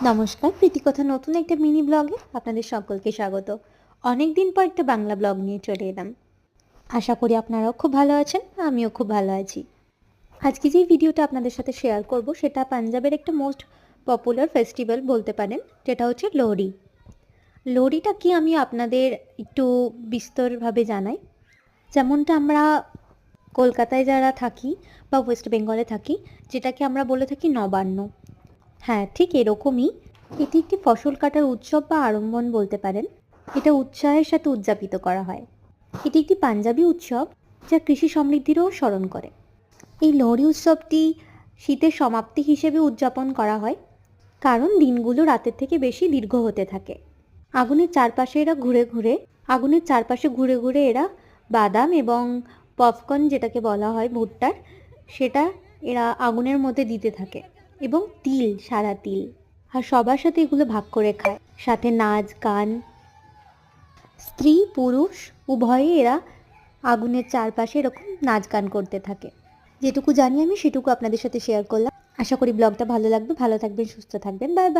নমস্কার, প্রীতিকথা নতুন একটা মিনি ব্লগে আপনাদের সকলকে স্বাগত। অনেক দিন পর একটা বাংলা ব্লগ নিয়ে চলে এলাম। আশা করি আপনারাও খুব ভালো আছেন, আমিও খুব ভালো আছি। আজকে যে ভিডিওটা আপনাদের সাথে শেয়ার করব সেটা পাঞ্জাবের একটা মোস্ট পপুলার ফেস্টিভ্যাল বলতে পারেন, যেটা হচ্ছে লোহড়ি। লোহড়িটা কি আমি আপনাদের একটু বিস্তরভাবে জানাই। যেমনটা আমরা কলকাতায় যারা থাকি বা ওয়েস্ট বেঙ্গলে থাকি, যেটাকে আমরা বলে থাকি নবান্ন। হ্যাঁ, ঠিক এরকমই। এটি একটি ফসল কাটার উৎসব বা আড়ম্বন বলতে পারেন। এটা উৎসাহের সাথে উদযাপিত করা হয়। এটি একটি পাঞ্জাবি উৎসব যা কৃষি সমৃদ্ধিরও স্মরণ করে। এই লোহড়ি উৎসবটি শীতের সমাপ্তি হিসেবে উদযাপন করা হয়, কারণ দিনগুলো রাতের থেকে বেশি দীর্ঘ হতে থাকে। আগুনের চারপাশে ঘুরে ঘুরে এরা বাদাম এবং পপকর্ন, যেটাকে বলা হয় ভুট্টার, সেটা এরা আগুনের মধ্যে দিতে থাকে, এবং সাদা তিল, আর সবার সাথে এগুলো ভাগ করে খায়। সাথে নাচ গান, স্ত্রী পুরুষ উভয়ে এরা আগুনের চারপাশে এরকম নাচ গান করতে থাকে। যেটুকু জানি আমি সেটুকু আপনাদের সাথে শেয়ার করলাম। আশা করি ব্লগটা ভালো লাগবে। ভালো থাকবেন, সুস্থ থাকবেন। Bye bye.